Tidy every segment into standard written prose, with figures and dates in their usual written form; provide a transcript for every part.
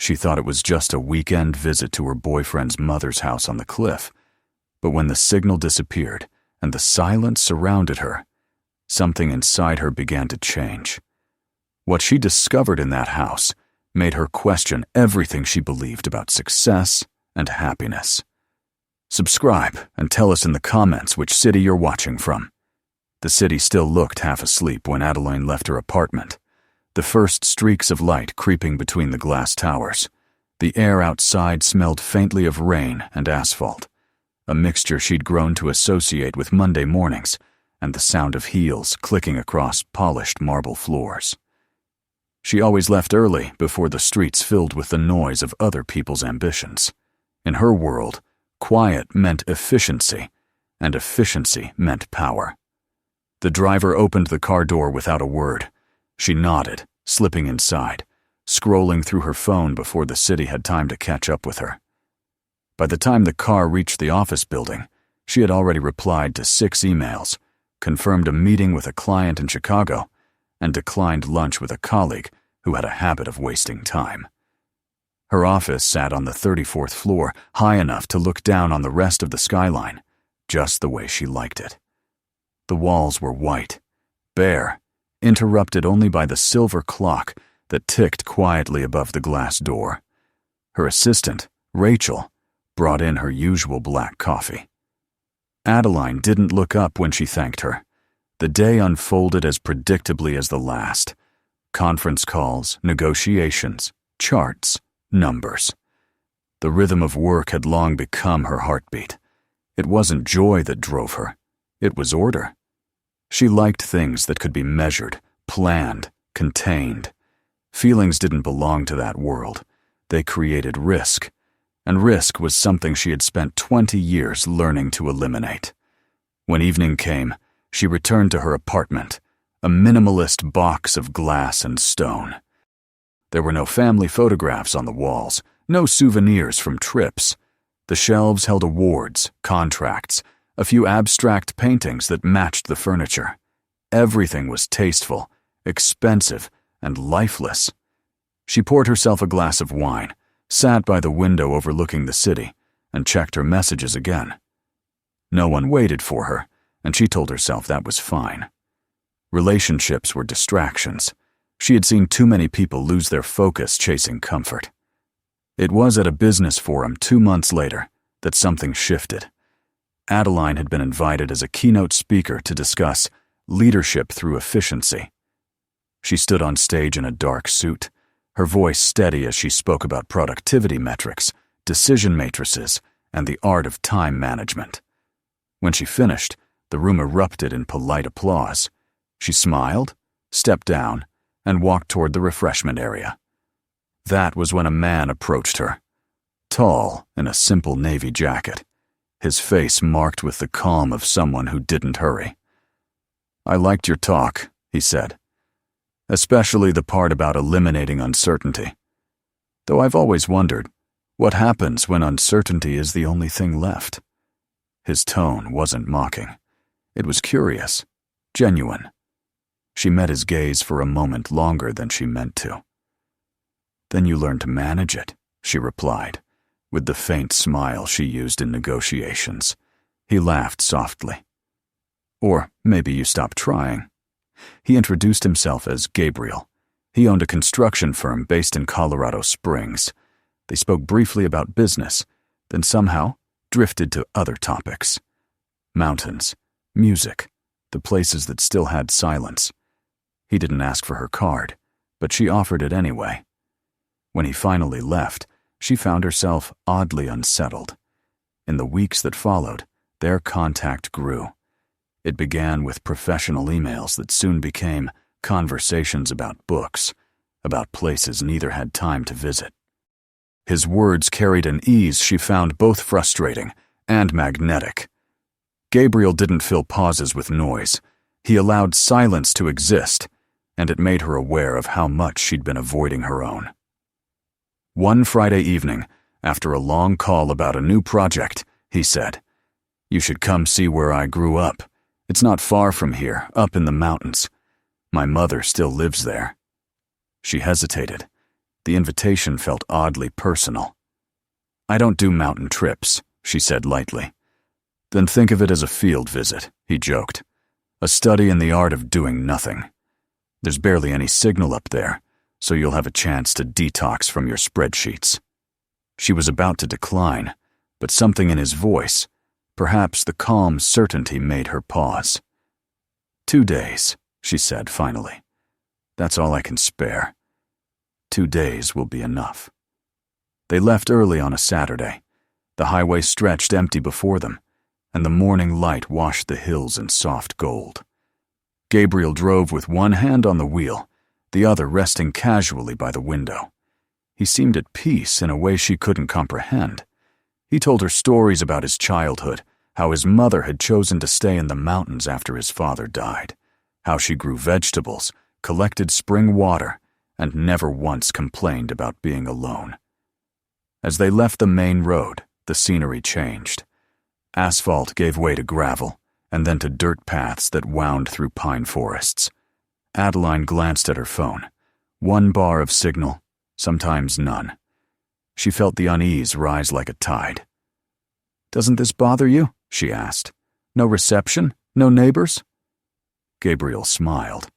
She thought it was just a weekend visit to her boyfriend's mother's house on the cliff, but when the signal disappeared and the silence surrounded her, something inside her began to change. What she discovered in that house made her question everything she believed about success and happiness. Subscribe and tell us in the comments which city you're watching from. The city still looked half asleep when Adeline left her apartment, the first streaks of light creeping between the glass towers. The air outside smelled faintly of rain and asphalt, a mixture she'd grown to associate with Monday mornings and the sound of heels clicking across polished marble floors. She always left early before the streets filled with the noise of other people's ambitions. In her world, quiet meant efficiency, and efficiency meant power. The driver opened the car door without a word. She nodded, slipping inside, scrolling through her phone before the city had time to catch up with her. By the time the car reached the office building, she had already replied to 6 emails, confirmed a meeting with a client in Chicago, and declined lunch with a colleague who had a habit of wasting time. Her office sat on the 34th floor, high enough to look down on the rest of the skyline, just the way she liked it. The walls were white, bare, interrupted only by the silver clock that ticked quietly above the glass door. Her assistant, Rachel, brought in her usual black coffee. Adeline didn't look up when she thanked her. The day unfolded as predictably as the last. Conference calls, negotiations, charts, numbers. The rhythm of work had long become her heartbeat. It wasn't joy that drove her. It was order. She liked things that could be measured, planned, contained. Feelings didn't belong to that world. They created risk, and risk was something she had spent 20 years learning to eliminate. When evening came, she returned to her apartment, a minimalist box of glass and stone. There were no family photographs on the walls, no souvenirs from trips. The shelves held awards, contracts, a few abstract paintings that matched the furniture. Everything was tasteful, expensive, and lifeless. She poured herself a glass of wine, sat by the window overlooking the city, and checked her messages again. No one waited for her, and she told herself that was fine. Relationships were distractions. She had seen too many people lose their focus chasing comfort. It was at a business forum 2 months later that something shifted. Adeline had been invited as a keynote speaker to discuss leadership through efficiency. She stood on stage in a dark suit, her voice steady as she spoke about productivity metrics, decision matrices, and the art of time management. When she finished, the room erupted in polite applause. She smiled, stepped down, and walked toward the refreshment area. That was when a man approached her. Tall, in a simple navy jacket, his face marked with the calm of someone who didn't hurry. "I liked your talk," he said, "especially the part about eliminating uncertainty. Though I've always wondered, what happens when uncertainty is the only thing left?" His tone wasn't mocking. It was curious, genuine. She met his gaze for a moment longer than she meant to. "Then you learn to manage it," she replied, with the faint smile she used in negotiations. He laughed softly. "Or maybe you stop trying." He introduced himself as Gabriel. He owned a construction firm based in Colorado Springs. They spoke briefly about business, then somehow drifted to other topics. Mountains, music, the places that still had silence. He didn't ask for her card, but she offered it anyway. When he finally left, she found herself oddly unsettled. In the weeks that followed, their contact grew. It began with professional emails that soon became conversations about books, about places neither had time to visit. His words carried an ease she found both frustrating and magnetic. Gabriel didn't fill pauses with noise. He allowed silence to exist, and it made her aware of how much she'd been avoiding her own. One Friday evening, after a long call about a new project, he said, "You should come see where I grew up. It's not far from here, up in the mountains. My mother still lives there." She hesitated. The invitation felt oddly personal. "I don't do mountain trips," she said lightly. "Then think of it as a field visit," he joked. "A study in the art of doing nothing. There's barely any signal up there, so you'll have a chance to detox from your spreadsheets." She was about to decline, but something in his voice, perhaps the calm certainty, made her pause. "2 days," she said finally. "That's all I can spare. 2 days will be enough." They left early on a Saturday. The highway stretched empty before them, and the morning light washed the hills in soft gold. Gabriel drove with one hand on the wheel, the other resting casually by the window. He seemed at peace in a way she couldn't comprehend. He told her stories about his childhood, how his mother had chosen to stay in the mountains after his father died, how she grew vegetables, collected spring water, and never once complained about being alone. As they left the main road, the scenery changed. Asphalt gave way to gravel, and then to dirt paths that wound through pine forests. Adeline glanced at her phone. 1 bar of signal, sometimes none. She felt the unease rise like a tide. "Doesn't this bother you?" she asked. "No reception? No neighbors?" Gabriel smiled.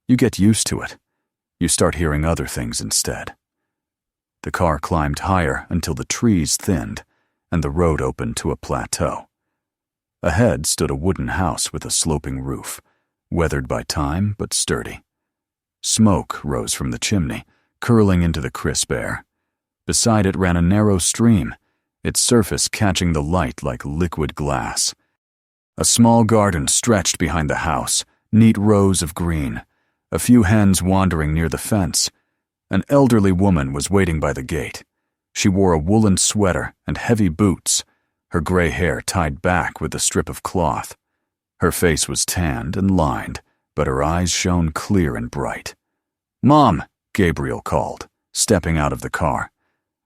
"You get used to it. You start hearing other things instead." The car climbed higher until the trees thinned, and the road opened to a plateau. Ahead stood a wooden house with a sloping roof, weathered by time but sturdy. Smoke rose from the chimney, curling into the crisp air. Beside it ran a narrow stream, its surface catching the light like liquid glass. A small garden stretched behind the house, neat rows of green, a few hens wandering near the fence. An elderly woman was waiting by the gate. She wore a woolen sweater and heavy boots, her gray hair tied back with a strip of cloth. Her face was tanned and lined, but her eyes shone clear and bright. "Mom," Gabriel called, stepping out of the car.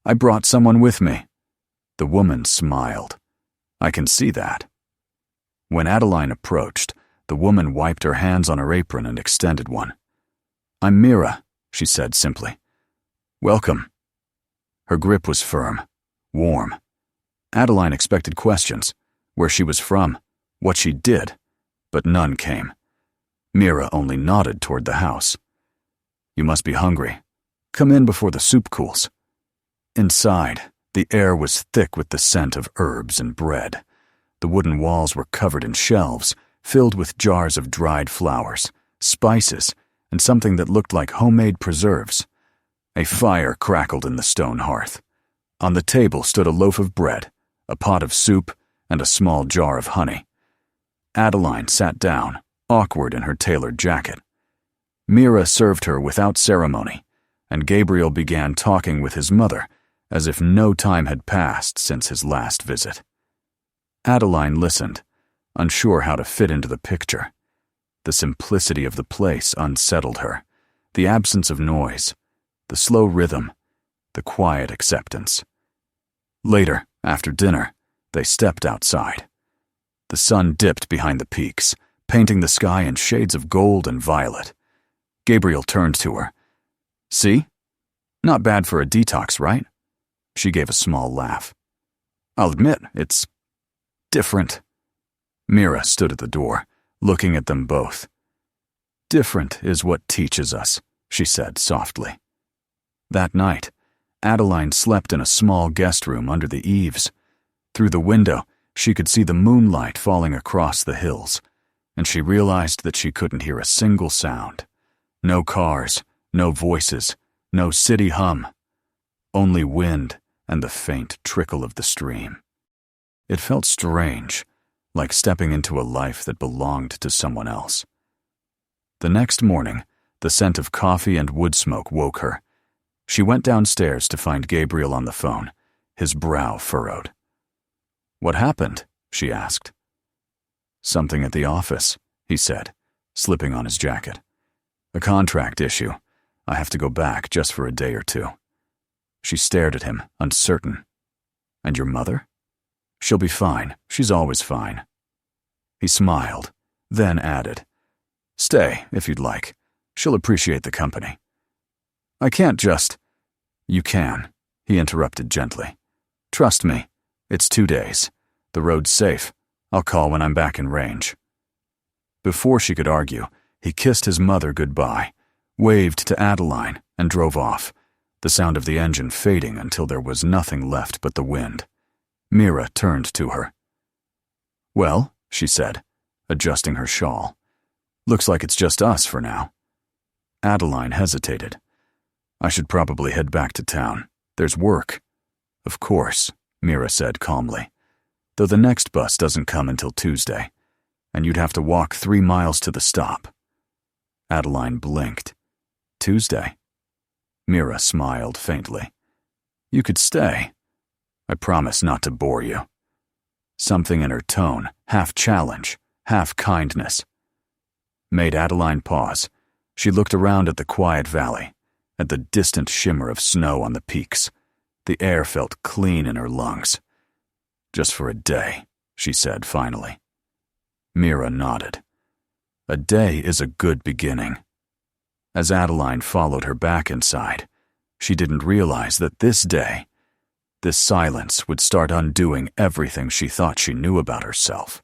"I brought someone with me." The woman smiled. "I can see that." When Adeline approached, the woman wiped her hands on her apron and extended one. "I'm Mira," she said simply. "Welcome." Her grip was firm, warm. Adeline expected questions, where she was from, what she did, but none came. Mira only nodded toward the house. "You must be hungry. Come in before the soup cools." Inside, the air was thick with the scent of herbs and bread. The wooden walls were covered in shelves, filled with jars of dried flowers, spices, and something that looked like homemade preserves. A fire crackled in the stone hearth. On the table stood a loaf of bread, a pot of soup, and a small jar of honey. Adeline sat down, awkward in her tailored jacket. Mira served her without ceremony, and Gabriel began talking with his mother, as if no time had passed since his last visit. Adeline listened, unsure how to fit into the picture. The simplicity of the place unsettled her, the absence of noise, the slow rhythm, the quiet acceptance. Later, after dinner, they stepped outside. The sun dipped behind the peaks, painting the sky in shades of gold and violet. Gabriel turned to her. "See? Not bad for a detox, right?" She gave a small laugh. "I'll admit, it's different." Mira stood at the door, looking at them both. "Different is what teaches us," she said softly. That night, Adeline slept in a small guest room under the eaves. Through the window, she could see the moonlight falling across the hills, and she realized that she couldn't hear a single sound. No cars, no voices, no city hum. Only wind and the faint trickle of the stream. It felt strange, like stepping into a life that belonged to someone else. The next morning, the scent of coffee and wood smoke woke her. She went downstairs to find Gabriel on the phone, his brow furrowed. "What happened?" she asked. "Something at the office," he said, slipping on his jacket. "A contract issue. I have to go back just for a day or two." She stared at him, uncertain. "And your mother?" "She'll be fine. She's always fine." He smiled, then added, "Stay, if you'd like. She'll appreciate the company." "I can't just—" You can, he interrupted gently. Trust me, it's 2 days. The road's safe. I'll call when I'm back in range. Before she could argue, he kissed his mother goodbye, waved to Adeline, and drove off, the sound of the engine fading until there was nothing left but the wind. Mira turned to her. Well, she said, adjusting her shawl. Looks like it's just us for now. Adeline hesitated. I should probably head back to town. There's work. Of course, Mira said calmly, though the next bus doesn't come until Tuesday, and you'd have to walk 3 miles to the stop. Adeline blinked. Tuesday? Mira smiled faintly. You could stay. I promise not to bore you. Something in her tone, half challenge, half kindness, made Adeline pause. She looked around at the quiet valley, at the distant shimmer of snow on the peaks. The air felt clean in her lungs. Just for a day, she said finally. Mira nodded. A day is a good beginning. As Adeline followed her back inside, she didn't realize that this day, this silence would start undoing everything she thought she knew about herself.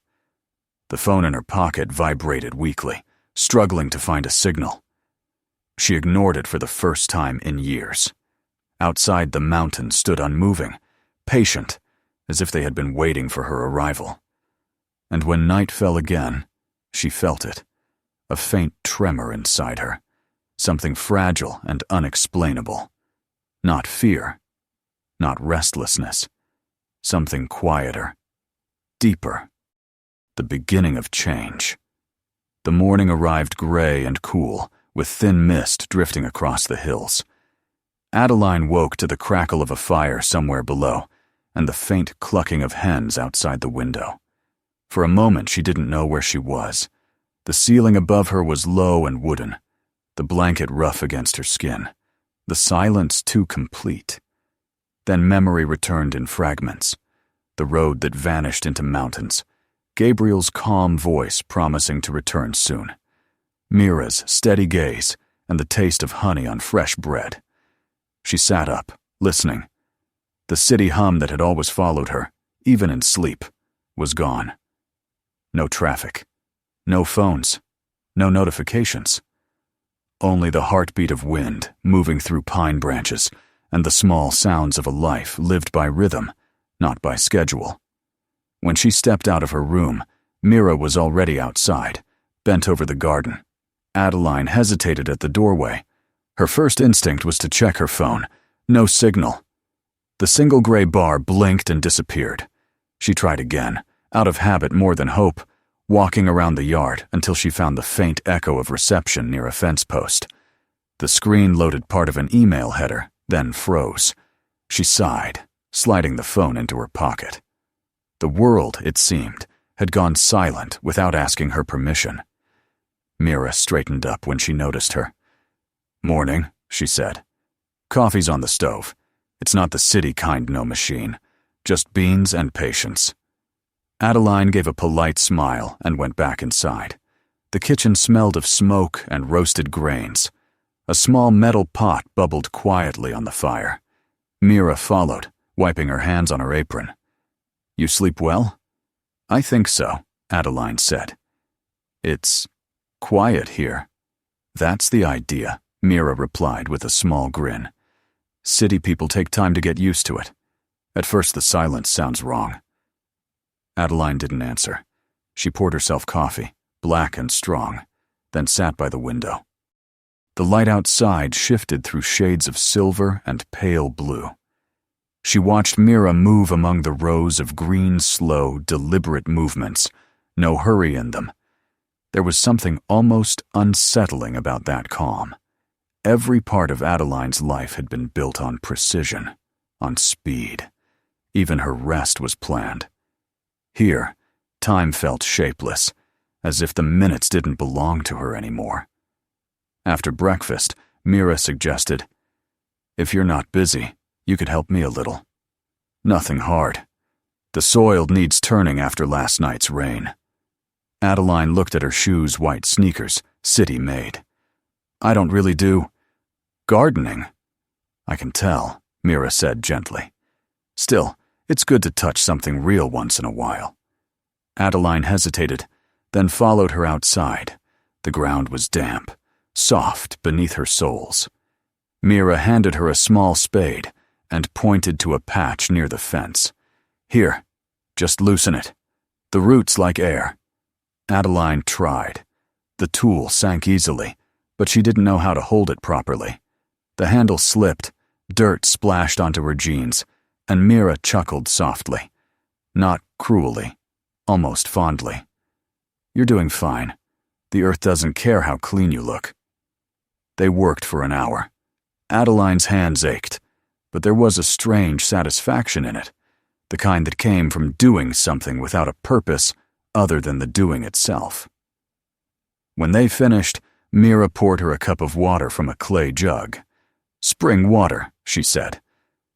The phone in her pocket vibrated weakly, struggling to find a signal. She ignored it for the first time in years. Outside, the mountains stood unmoving, patient, as if they had been waiting for her arrival. And when night fell again, she felt it, a faint tremor inside her, something fragile and unexplainable. Not fear, not restlessness, something quieter, deeper, the beginning of change. The morning arrived gray and cool, with thin mist drifting across the hills. Adeline woke to the crackle of a fire somewhere below and the faint clucking of hens outside the window. For a moment she didn't know where she was. The ceiling above her was low and wooden, the blanket rough against her skin, the silence too complete. Then memory returned in fragments, the road that vanished into mountains, Gabriel's calm voice promising to return soon, Mira's steady gaze, and the taste of honey on fresh bread. She sat up, listening. The city hum that had always followed her, even in sleep, was gone. No traffic, no phones, no notifications. Only the heartbeat of wind moving through pine branches and the small sounds of a life lived by rhythm, not by schedule. When she stepped out of her room, Mira was already outside, bent over the garden. Adeline hesitated at the doorway. Her first instinct was to check her phone. No signal. The single gray bar blinked and disappeared. She tried again, out of habit more than hope, walking around the yard until she found the faint echo of reception near a fence post. The screen loaded part of an email header, then froze. She sighed, sliding the phone into her pocket. The world, it seemed, had gone silent without asking her permission. Mira straightened up when she noticed her. Morning, she said. Coffee's on the stove. It's not the city kind, no machine. Just beans and patience. Adeline gave a polite smile and went back inside. The kitchen smelled of smoke and roasted grains. A small metal pot bubbled quietly on the fire. Mira followed, wiping her hands on her apron. You sleep well? I think so, Adeline said. It's quiet here. That's the idea, Mira replied with a small grin. City people take time to get used to it. At first the silence sounds wrong. Adeline didn't answer. She poured herself coffee, black and strong, then sat by the window. The light outside shifted through shades of silver and pale blue. She watched Mira move among the rows of green, slow, deliberate movements, no hurry in them. There was something almost unsettling about that calm. Every part of Adeline's life had been built on precision, on speed. Even her rest was planned. Here, time felt shapeless, as if the minutes didn't belong to her anymore. After breakfast, Mira suggested, "If you're not busy, you could help me a little. Nothing hard. The soil needs turning after last night's rain." Adeline looked at her shoes' white sneakers, city-made. "I don't really do gardening." "I can tell," Mira said gently. Still, it's good to touch something real once in a while. Adeline hesitated, then followed her outside. The ground was damp, soft beneath her soles. Mira handed her a small spade and pointed to a patch near the fence. Here, just loosen it. The roots like air. Adeline tried. The tool sank easily, but she didn't know how to hold it properly. The handle slipped, dirt splashed onto her jeans, and Mira chuckled softly. Not cruelly, almost fondly. You're doing fine. The earth doesn't care how clean you look. They worked for an hour. Adeline's hands ached, but there was a strange satisfaction in it, the kind that came from doing something without a purpose other than the doing itself. When they finished, Mira poured her a cup of water from a clay jug. Spring water, she said,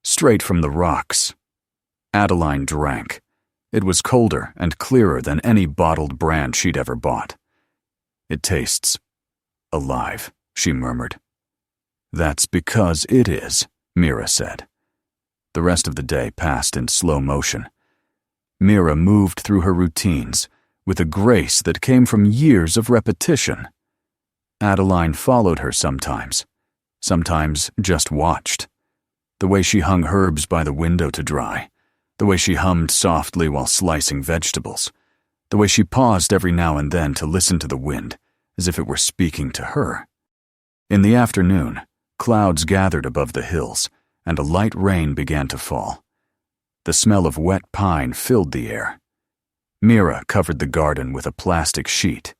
straight from the rocks. Adeline drank. It was colder and clearer than any bottled brand she'd ever bought. It tastes alive, she murmured. That's because it is, Mira said. The rest of the day passed in slow motion. Mira moved through her routines with a grace that came from years of repetition. Adeline followed her sometimes just watched. The way she hung herbs by the window to dry, the way she hummed softly while slicing vegetables, the way she paused every now and then to listen to the wind as if it were speaking to her. In the afternoon, clouds gathered above the hills, and a light rain began to fall. The smell of wet pine filled the air. Mira covered the garden with a plastic sheet,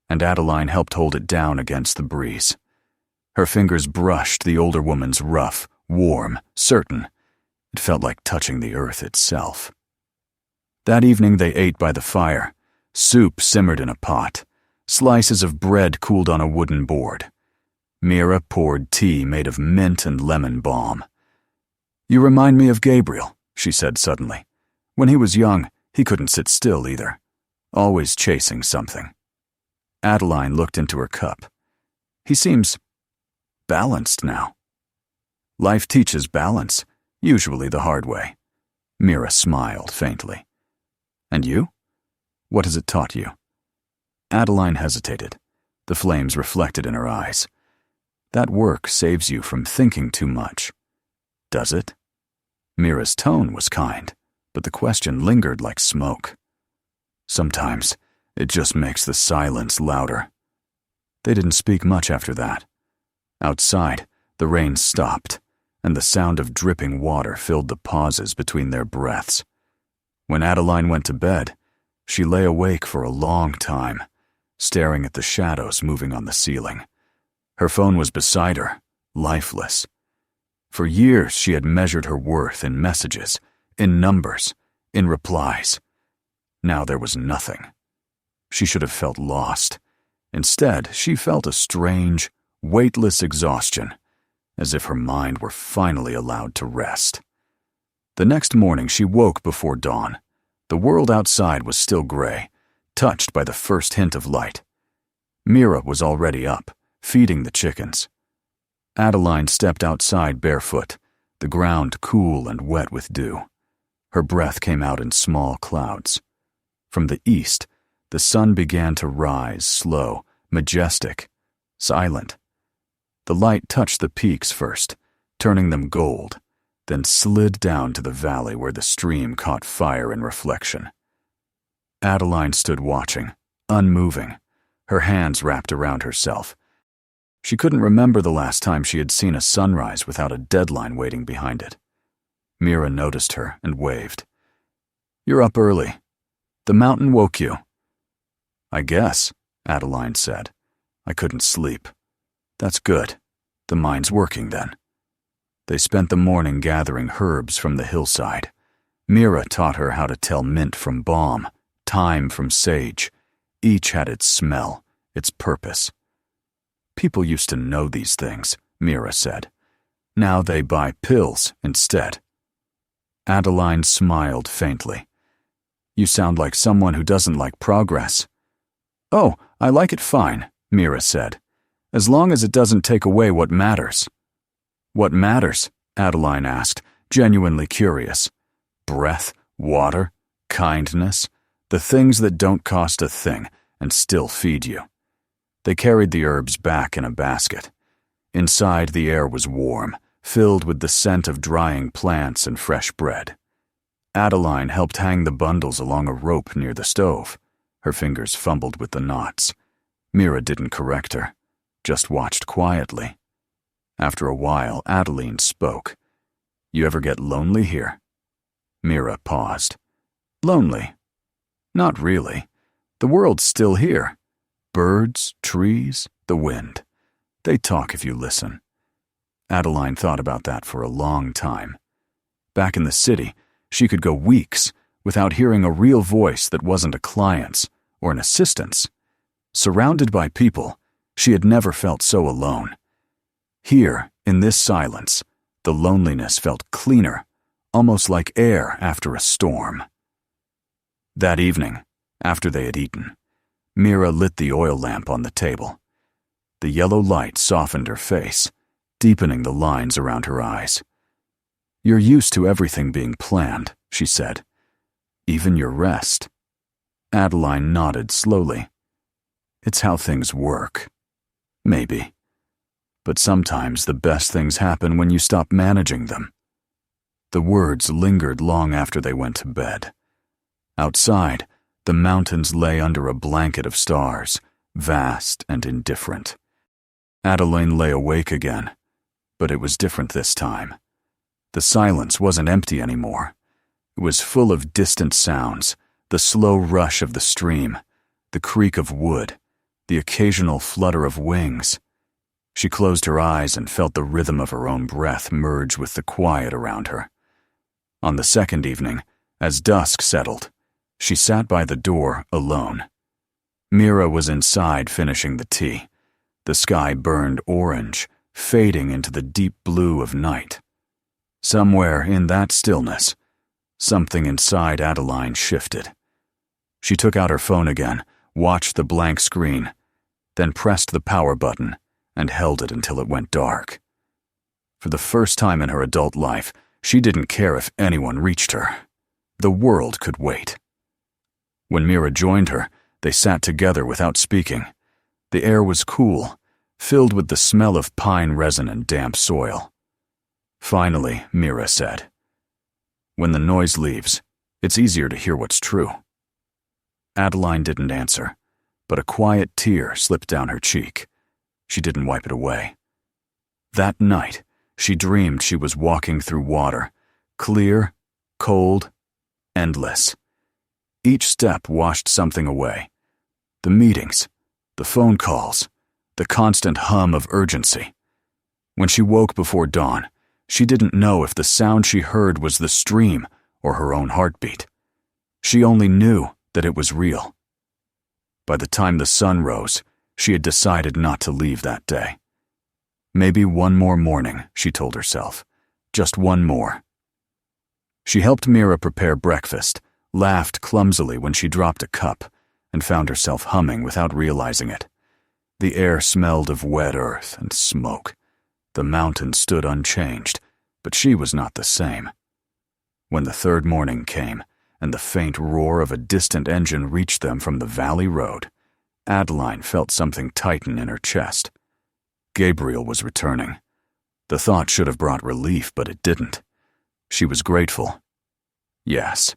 and Adeline helped hold it down against the breeze. Her fingers brushed the older woman's rough, warm, certain. It felt like touching the earth itself. That evening they ate by the fire. Soup simmered in a pot. Slices of bread cooled on a wooden board. Mira poured tea made of mint and lemon balm. You remind me of Gabriel, she said suddenly. When he was young, he couldn't sit still either. Always chasing something. Adeline looked into her cup. He seems balanced now. Life teaches balance, usually the hard way. Mira smiled faintly. And you? What has it taught you? Adeline hesitated. The flames reflected in her eyes. That work saves you from thinking too much. Does it? Mira's tone was kind, but the question lingered like smoke. Sometimes it just makes the silence louder. They didn't speak much after that. Outside, the rain stopped, and the sound of dripping water filled the pauses between their breaths. When Adeline went to bed, she lay awake for a long time, staring at the shadows moving on the ceiling. Her phone was beside her, lifeless. For years she had measured her worth in messages, in numbers, in replies. Now there was nothing. She should have felt lost. Instead, she felt a strange, weightless exhaustion, as if her mind were finally allowed to rest. The next morning she woke before dawn. The world outside was still gray, touched by the first hint of light. Mira was already up, feeding the chickens. Adeline stepped outside barefoot, the ground cool and wet with dew. Her breath came out in small clouds. From the east, the sun began to rise, slow, majestic, silent. The light touched the peaks first, turning them gold, then slid down to the valley where the stream caught fire in reflection. Adeline stood watching, unmoving, her hands wrapped around herself. She couldn't remember the last time she had seen a sunrise without a deadline waiting behind it. Mira noticed her and waved. You're up early. The mountain woke you. I guess, Adeline said. I couldn't sleep. That's good. The mind's working then. They spent the morning gathering herbs from the hillside. Mira taught her how to tell mint from balm, thyme from sage. Each had its smell, its purpose. People used to know these things, Mira said. Now they buy pills instead. Adeline smiled faintly. You sound like someone who doesn't like progress. Oh, I like it fine, Mira said. As long as it doesn't take away what matters. What matters? Adeline asked, genuinely curious. Breath, water, kindness, the things that don't cost a thing and still feed you. They carried the herbs back in a basket. Inside, the air was warm, filled with the scent of drying plants and fresh bread. Adeline helped hang the bundles along a rope near the stove. Her fingers fumbled with the knots. Mira didn't correct her, just watched quietly. After a while, Adeline spoke. "You ever get lonely here?" Mira paused. "Lonely? Not really. The world's still here. Birds, trees, the wind. They talk if you listen." Adeline thought about that for a long time. Back in the city, she could go weeks without hearing a real voice that wasn't a client's or an assistant's. Surrounded by people, she had never felt so alone. Here, in this silence, the loneliness felt cleaner, almost like air after a storm. That evening, after they had eaten, Mira lit the oil lamp on the table. The yellow light softened her face, deepening the lines around her eyes. "You're used to everything being planned," she said. "Even your rest." Adeline nodded slowly. "It's how things work." "Maybe. But sometimes the best things happen when you stop managing them." The words lingered long after they went to bed. Outside, the mountains lay under a blanket of stars, vast and indifferent. Adeline lay awake again, but it was different this time. The silence wasn't empty anymore. It was full of distant sounds, the slow rush of the stream, the creak of wood, the occasional flutter of wings. She closed her eyes and felt the rhythm of her own breath merge with the quiet around her. On the second evening, as dusk settled, she sat by the door alone. Mira was inside finishing the tea. The sky burned orange, fading into the deep blue of night. Somewhere in that stillness, something inside Adeline shifted. She took out her phone again, watched the blank screen, then pressed the power button and held it until it went dark. For the first time in her adult life, she didn't care if anyone reached her. The world could wait. When Mira joined her, they sat together without speaking. The air was cool, filled with the smell of pine resin and damp soil. Finally, Mira said, "When the noise leaves, it's easier to hear what's true." Adeline didn't answer, but a quiet tear slipped down her cheek. She didn't wipe it away. That night, she dreamed she was walking through water, clear, cold, endless. Each step washed something away. The meetings, the phone calls, the constant hum of urgency. When she woke before dawn, she didn't know if the sound she heard was the stream or her own heartbeat. She only knew that it was real. By the time the sun rose, she had decided not to leave that day. Maybe one more morning, she told herself. Just one more. She helped Mira prepare breakfast, laughed clumsily when she dropped a cup, and found herself humming without realizing it. The air smelled of wet earth and smoke. The mountains stood unchanged, but she was not the same. When the third morning came, and the faint roar of a distant engine reached them from the valley road, Adeline felt something tighten in her chest. Gabriel was returning. The thought should have brought relief, but it didn't. She was grateful. Yes,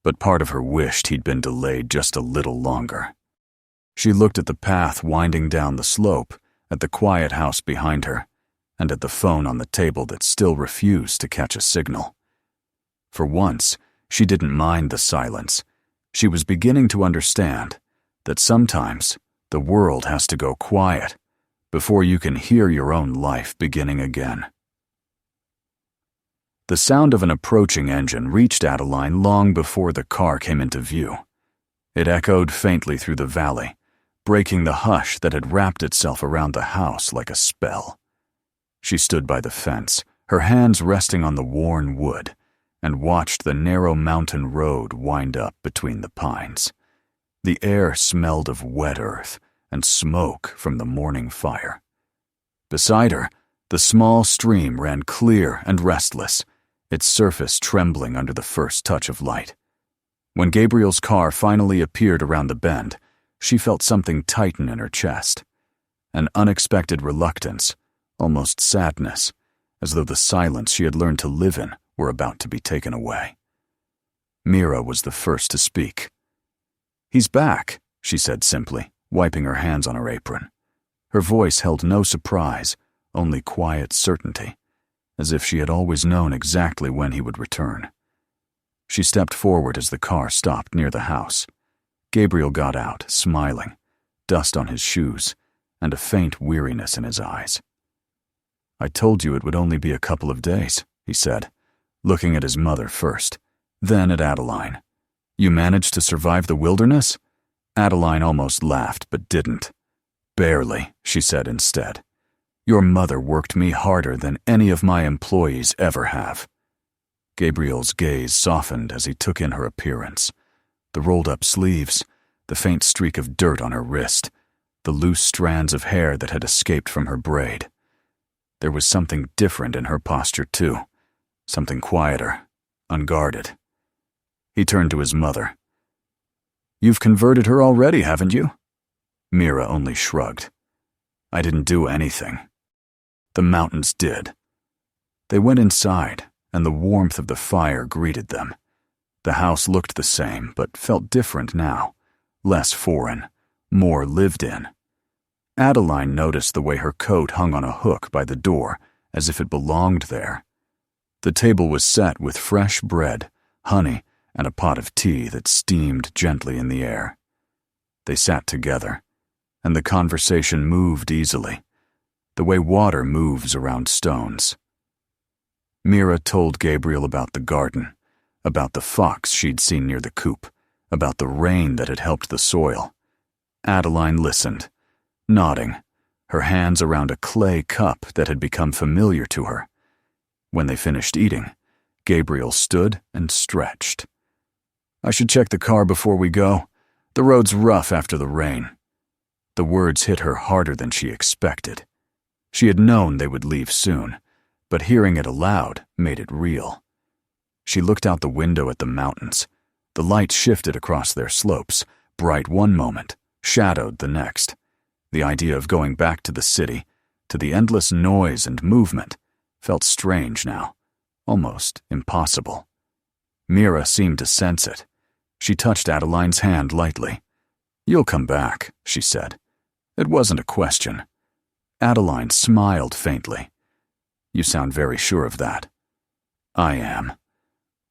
but part of her wished he'd been delayed just a little longer. She looked at the path winding down the slope, at the quiet house behind her, and at the phone on the table that still refused to catch a signal. For once, she didn't mind the silence. She was beginning to understand that sometimes the world has to go quiet before you can hear your own life beginning again. The sound of an approaching engine reached Adeline long before the car came into view. It echoed faintly through the valley, breaking the hush that had wrapped itself around the house like a spell. She stood by the fence, her hands resting on the worn wood, and watched the narrow mountain road wind up between the pines. The air smelled of wet earth and smoke from the morning fire. Beside her, The small stream ran clear and restless, its surface trembling under the first touch of light. When Gabriel's car finally appeared around the bend, she felt something tighten in her chest. An unexpected reluctance, almost sadness, as though the silence she had learned to live in were about to be taken away. Mira was the first to speak. "He's back," she said simply, wiping her hands on her apron. Her voice held no surprise, only quiet certainty, as if she had always known exactly when he would return. She stepped forward as the car stopped near the house. Gabriel got out, smiling, dust on his shoes, and a faint weariness in his eyes. "I told you it would only be a couple of days," he said, looking at his mother first, then at Adeline. "You managed to survive the wilderness?" Adeline almost laughed, but didn't. "Barely," she said instead. "Your mother worked me harder than any of my employees ever have." Gabriel's gaze softened as he took in her appearance. The rolled-up sleeves, the faint streak of dirt on her wrist, the loose strands of hair that had escaped from her braid. There was something different in her posture, too, something quieter, unguarded. He turned to his mother. "You've converted her already, haven't you?" Mira only shrugged. "I didn't do anything. The mountains did." They went inside, and the warmth of the fire greeted them. The house looked the same, but felt different now, less foreign, more lived in. Adeline noticed the way her coat hung on a hook by the door, as if it belonged there. The table was set with fresh bread, honey, and a pot of tea that steamed gently in the air. They sat together, and the conversation moved easily, the way water moves around stones. Mira told Gabriel about the garden, about the fox she'd seen near the coop, about the rain that had helped the soil. Adeline listened, nodding, her hands around a clay cup that had become familiar to her. When they finished eating, Gabriel stood and stretched. "I should check the car before we go. The road's rough after the rain." The words hit her harder than she expected. She had known they would leave soon, but hearing it aloud made it real. She looked out the window at the mountains. The light shifted across their slopes, bright one moment, shadowed the next. The idea of going back to the city, to the endless noise and movement, felt strange now, almost impossible. Mira seemed to sense it. She touched Adeline's hand lightly. "You'll come back," she said. It wasn't a question. Adeline smiled faintly. "You sound very sure of that." "I am.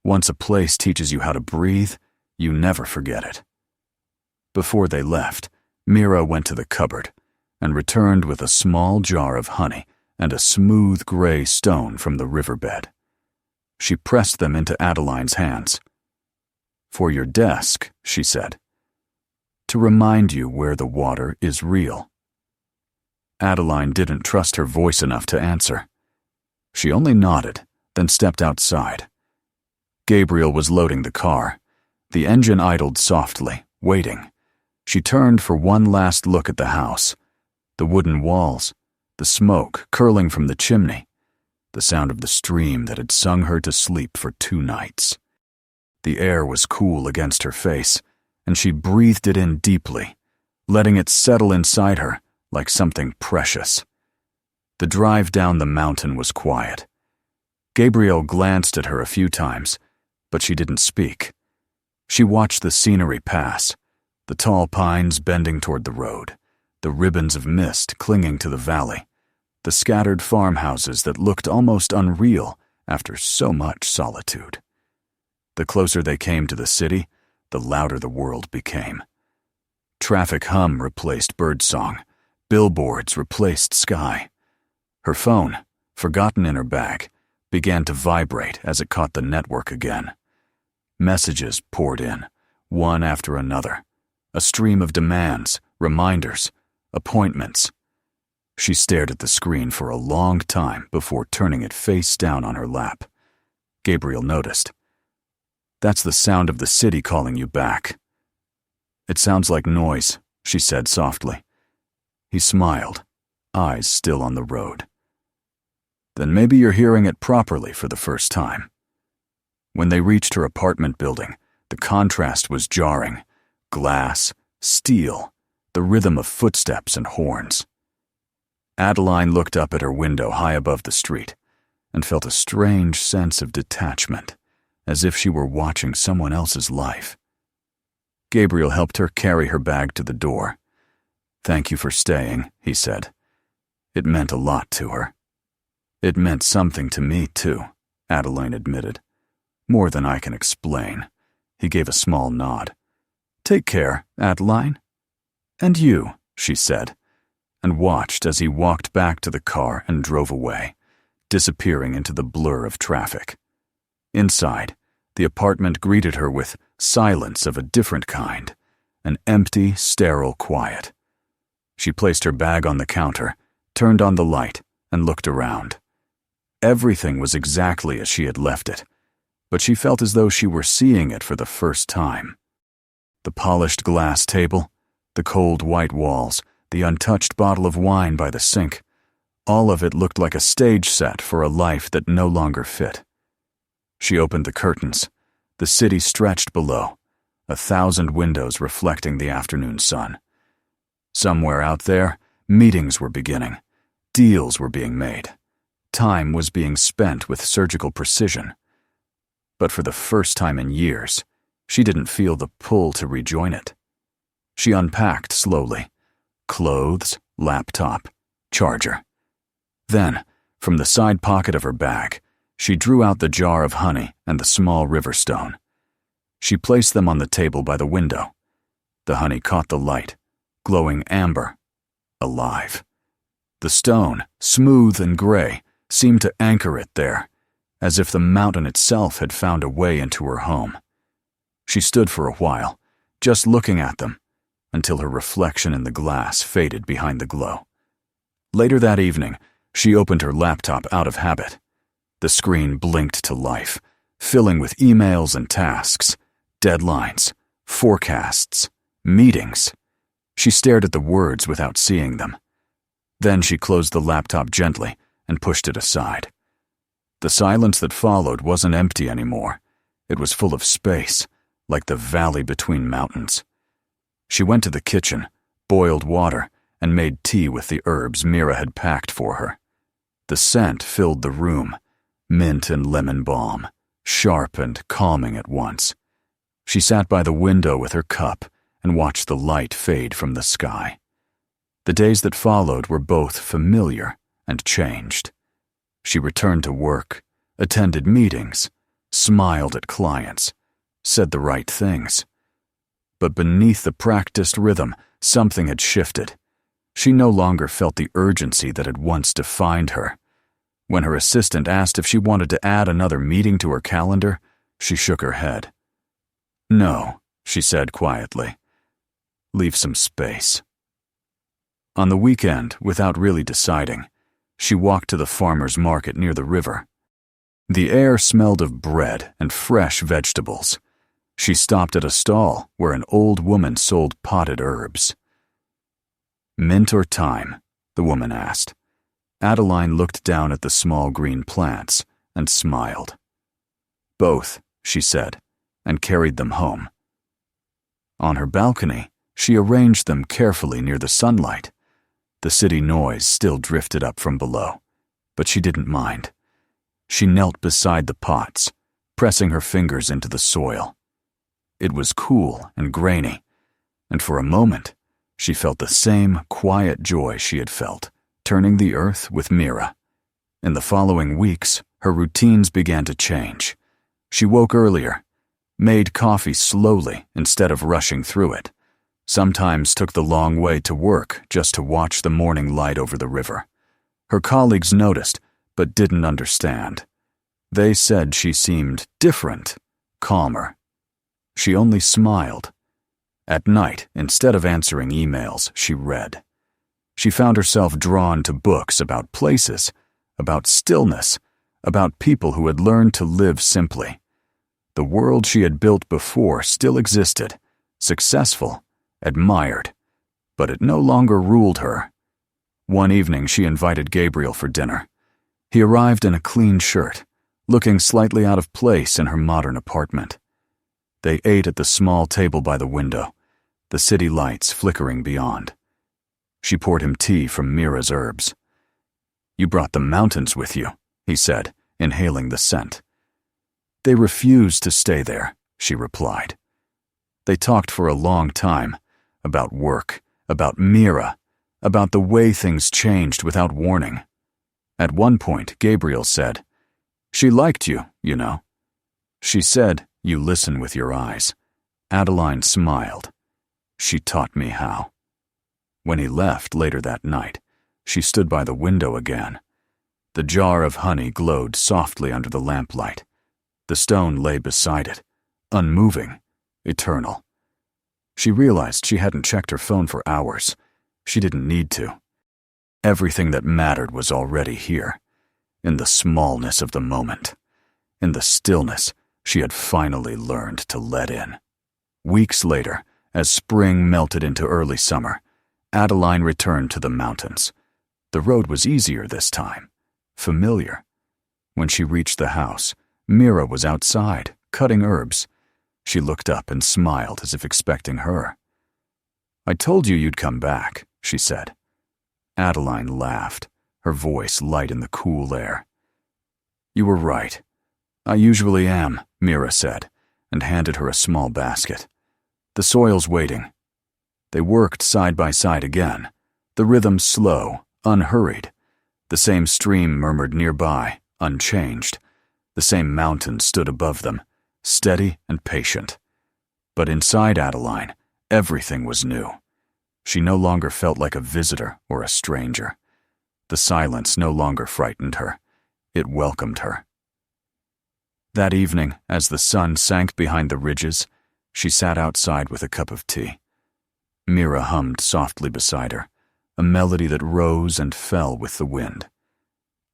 Once a place teaches you how to breathe, you never forget it." Before they left, Mira went to the cupboard and returned with a small jar of honey and a smooth gray stone from the riverbed. She pressed them into Adeline's hands. "For your desk," she said, "to remind you where the water is real." Adeline didn't trust her voice enough to answer. She only nodded, then stepped outside. Gabriel was loading the car. The engine idled softly, waiting. She turned for one last look at the house. The wooden walls, the smoke curling from the chimney, the sound of the stream that had sung her to sleep for 2 nights. The air was cool against her face, and she breathed it in deeply, letting it settle inside her like something precious. The drive down the mountain was quiet. Gabriel glanced at her a few times, but she didn't speak. She watched the scenery pass, the tall pines bending toward the road, the ribbons of mist clinging to the valley, the scattered farmhouses that looked almost unreal after so much solitude. The closer they came to the city, the louder the world became. Traffic hum replaced birdsong, billboards replaced sky. Her phone, forgotten in her bag, began to vibrate as it caught the network again. Messages poured in, one after another, a stream of demands, reminders, appointments. She stared at the screen for a long time before turning it face down on her lap. Gabriel noticed. "That's the sound of the city calling you back." "It sounds like noise," she said softly. He smiled, eyes still on the road. Then maybe you're hearing it properly for the first time. When they reached her apartment building, the contrast was jarring. Glass, steel, the rhythm of footsteps and horns. Adeline looked up at her window high above the street and felt a strange sense of detachment, as if she were watching someone else's life. Gabriel helped her carry her bag to the door. "Thank you for staying," he said. It meant a lot to her. "It meant something to me, too," Adeline admitted. "More than I can explain." He gave a small nod. "Take care, Adeline." "And you," she said, and watched as he walked back to the car and drove away, disappearing into the blur of traffic. Inside, the apartment greeted her with silence of a different kind, an empty, sterile quiet. She placed her bag on the counter, turned on the light, and looked around. Everything was exactly as she had left it, but she felt as though she were seeing it for the first time. The polished glass table, the cold white walls, the untouched bottle of wine by the sink, all of it looked like a stage set for a life that no longer fit. She opened the curtains. The city stretched below, 1,000 windows reflecting the afternoon sun. Somewhere out there, meetings were beginning. Deals were being made. Time was being spent with surgical precision. But for the first time in years, she didn't feel the pull to rejoin it. She unpacked slowly. Clothes, laptop, charger. Then, from the side pocket of her bag, she drew out the jar of honey and the small river stone. She placed them on the table by the window. The honey caught the light, glowing amber, alive. The stone, smooth and gray, seemed to anchor it there, as if the mountain itself had found a way into her home. She stood for a while, just looking at them, until her reflection in the glass faded behind the glow. Later that evening, she opened her laptop out of habit. The screen blinked to life, filling with emails and tasks, deadlines, forecasts, meetings. She stared at the words without seeing them. Then she closed the laptop gently and pushed it aside. The silence that followed wasn't empty anymore. It was full of space, like the valley between mountains. She went to the kitchen, boiled water, and made tea with the herbs Mira had packed for her. The scent filled the room, mint and lemon balm, sharp and calming at once. She sat by the window with her cup and watched the light fade from the sky. The days that followed were both familiar and changed. She returned to work, attended meetings, smiled at clients, said the right things. But beneath the practiced rhythm, something had shifted. She no longer felt the urgency that had once defined her. When her assistant asked if she wanted to add another meeting to her calendar, she shook her head. "No," she said quietly. "Leave some space." On the weekend, without really deciding, she walked to the farmer's market near the river. The air smelled of bread and fresh vegetables. She stopped at a stall where an old woman sold potted herbs. "Mint or thyme?" the woman asked. Adeline looked down at the small green plants and smiled. "Both," she said, and carried them home. On her balcony, she arranged them carefully near the sunlight. The city noise still drifted up from below, but she didn't mind. She knelt beside the pots, pressing her fingers into the soil. It was cool and grainy, and for a moment, she felt the same quiet joy she had felt, turning the earth with Mira. In the following weeks, her routines began to change. She woke earlier, made coffee slowly instead of rushing through it, sometimes took the long way to work just to watch the morning light over the river. Her colleagues noticed, but didn't understand. They said she seemed different, calmer. She only smiled. At night, instead of answering emails, she read. She found herself drawn to books about places, about stillness, about people who had learned to live simply. The world she had built before still existed, successful, admired, but it no longer ruled her. One evening she invited Gabriel for dinner. He arrived in a clean shirt, looking slightly out of place in her modern apartment. They ate at the small table by the window, the city lights flickering beyond. She poured him tea from Mira's herbs. "You brought the mountains with you," he said, inhaling the scent. "They refuse to stay there," she replied. They talked for a long time, about work, about Mira, about the way things changed without warning. At one point, Gabriel said, "She liked you, you know." She said, "You listen with your eyes." Adeline smiled. "She taught me how." When he left later that night, she stood by the window again. The jar of honey glowed softly under the lamplight. The stone lay beside it, unmoving, eternal. She realized she hadn't checked her phone for hours. She didn't need to. Everything that mattered was already here, in the smallness of the moment, in the stillness she had finally learned to let in. Weeks later, as spring melted into early summer, Adeline returned to the mountains. The road was easier this time, familiar. When she reached the house, Mira was outside, cutting herbs. She looked up and smiled as if expecting her. "I told you you'd come back," she said. Adeline laughed, her voice light in the cool air. "You were right. I usually am," Mira said, and handed her a small basket. "The soil's waiting." They worked side by side again, the rhythm slow, unhurried. The same stream murmured nearby, unchanged. The same mountain stood above them, steady and patient. But inside Adeline, everything was new. She no longer felt like a visitor or a stranger. The silence no longer frightened her. It welcomed her. That evening, as the sun sank behind the ridges, she sat outside with a cup of tea. Mira hummed softly beside her, a melody that rose and fell with the wind.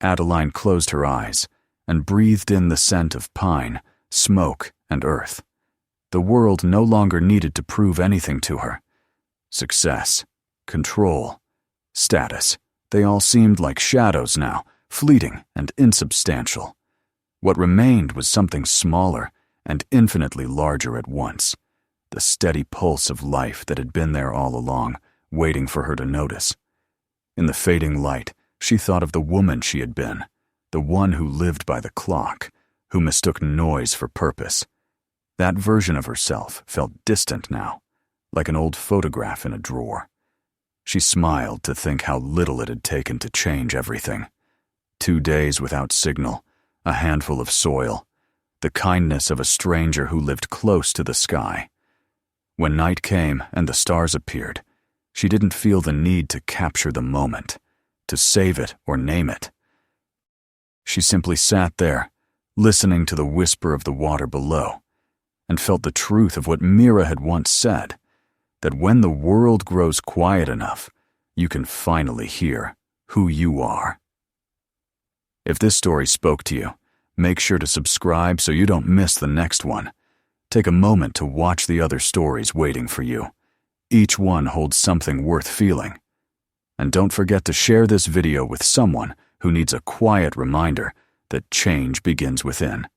Adeline closed her eyes and breathed in the scent of pine, smoke, and earth. The world no longer needed to prove anything to her. Success, control, status, they all seemed like shadows now, fleeting and insubstantial. What remained was something smaller and infinitely larger at once, the steady pulse of life that had been there all along, waiting for her to notice. In the fading light, she thought of the woman she had been, the one who lived by the clock, who mistook noise for purpose. That version of herself felt distant now, like an old photograph in a drawer. She smiled to think how little it had taken to change everything. 2 days without signal, a handful of soil, the kindness of a stranger who lived close to the sky. When night came and the stars appeared, she didn't feel the need to capture the moment, to save it or name it. She simply sat there, listening to the whisper of the water below, and felt the truth of what Mira had once said, that when the world grows quiet enough, you can finally hear who you are. If this story spoke to you, make sure to subscribe so you don't miss the next one. Take a moment to watch the other stories waiting for you. Each one holds something worth feeling. And don't forget to share this video with someone who needs a quiet reminder that change begins within.